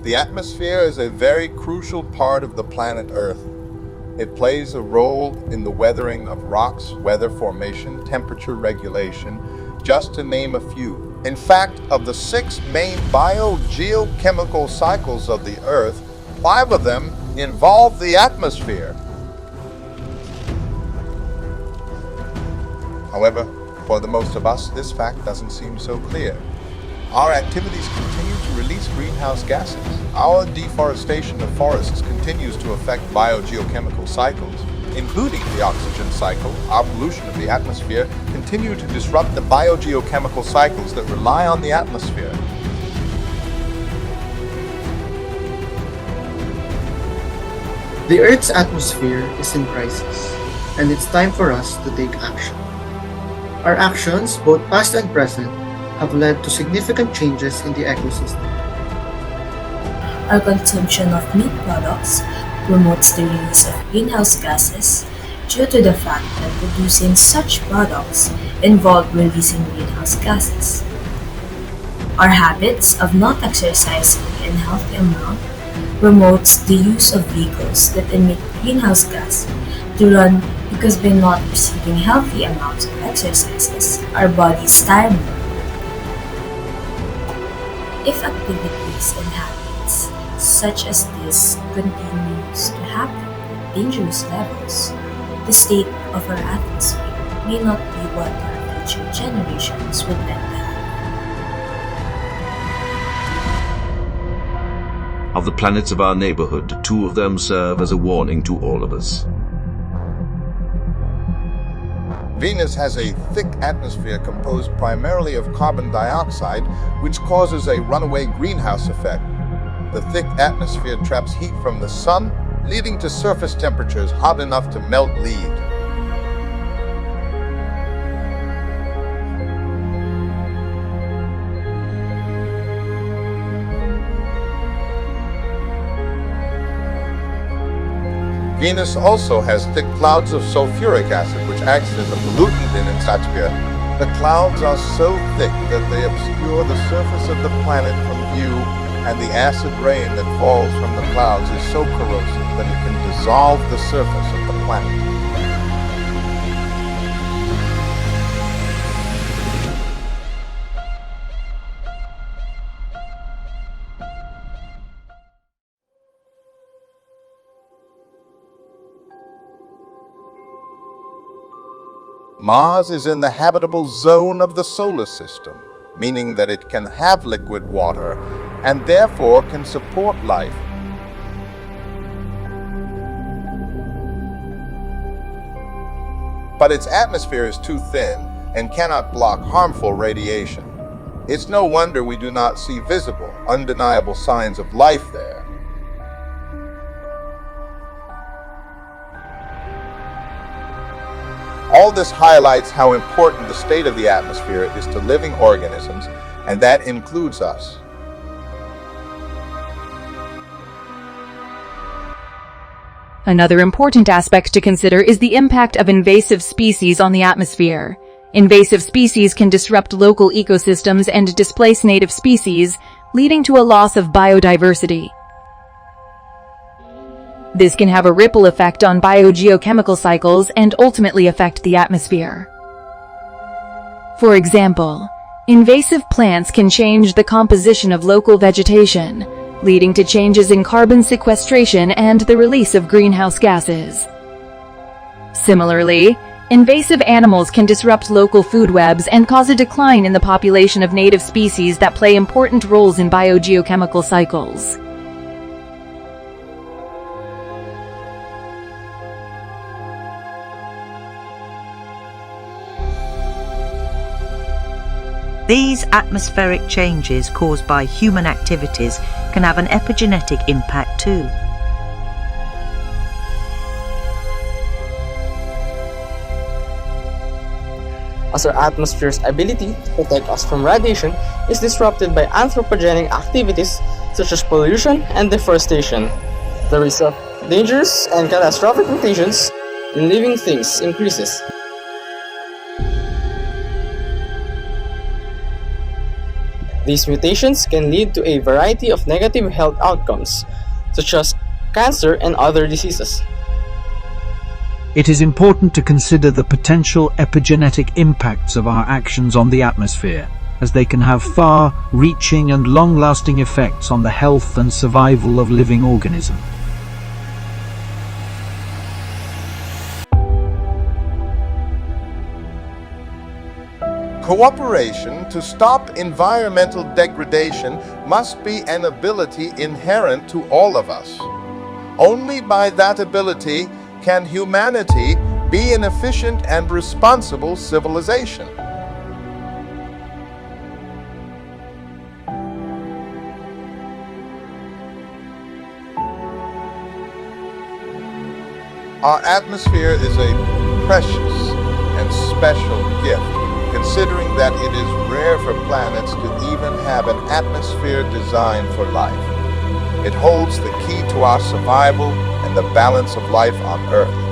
The atmosphere is a very crucial part of the planet Earth. It plays a role in the weathering of rocks, weather formation, temperature regulation, just to name a few. In fact, of the 6 main biogeochemical cycles of the Earth, 5 of them involve the atmosphere. However, for the most of us, this fact doesn't seem so clear. Our activities continue to release greenhouse gases. Our deforestation of forests continues to affect biogeochemical cycles, including the oxygen cycle. Our pollution of the atmosphere continue to disrupt the biogeochemical cycles that rely on the atmosphere. The Earth's atmosphere is in crisis, and it's time for us to take action. Our actions, both past and present, have led to significant changes in the ecosystem. Our consumption of meat products promotes the release of greenhouse gases due to the fact that producing such products involve releasing greenhouse gases. Our habits of not exercising in healthy amount promotes the use of vehicles that emit greenhouse gas to run because by not receiving healthy amounts of exercises, our bodies tire more. If activities and habits such as this continues to happen at dangerous levels, the state of our atmosphere may not be what our future generations would like to have. Of the planets of our neighborhood, 2 of them serve as a warning to all of us. Venus has a thick atmosphere composed primarily of carbon dioxide, which causes a runaway greenhouse effect. The thick atmosphere traps heat from the sun, leading to surface temperatures hot enough to melt lead. Venus also has thick clouds of sulfuric acid, which acts as a pollutant in its atmosphere. The clouds are so thick that they obscure the surface of the planet from view, and the acid rain that falls from the clouds is so corrosive that it can dissolve the surface of the planet. Mars is in the habitable zone of the solar system, meaning that it can have liquid water and therefore can support life. But its atmosphere is too thin and cannot block harmful radiation. It's no wonder we do not see visible, undeniable signs of life there. All this highlights how important the state of the atmosphere is to living organisms, and that includes us. Another important aspect to consider is the impact of invasive species on the atmosphere. Invasive species can disrupt local ecosystems and displace native species, leading to a loss of biodiversity. This can have a ripple effect on biogeochemical cycles and ultimately affect the atmosphere. For example, invasive plants can change the composition of local vegetation, leading to changes in carbon sequestration and the release of greenhouse gases. Similarly, invasive animals can disrupt local food webs and cause a decline in the population of native species that play important roles in biogeochemical cycles. These atmospheric changes caused by human activities can have an epigenetic impact too. As our atmosphere's ability to protect us from radiation is disrupted by anthropogenic activities such as pollution and deforestation, the risk of dangerous and catastrophic mutations in living things increases. These mutations can lead to a variety of negative health outcomes, such as cancer and other diseases. It is important to consider the potential epigenetic impacts of our actions on the atmosphere, as they can have far-reaching and long-lasting effects on the health and survival of living organisms. Cooperation to stop environmental degradation must be an ability inherent to all of us. Only by that ability can humanity be an efficient and responsible civilization. Our atmosphere is a precious and special gift, considering that it is rare for planets to even have an atmosphere designed for life. It holds the key to our survival and the balance of life on Earth.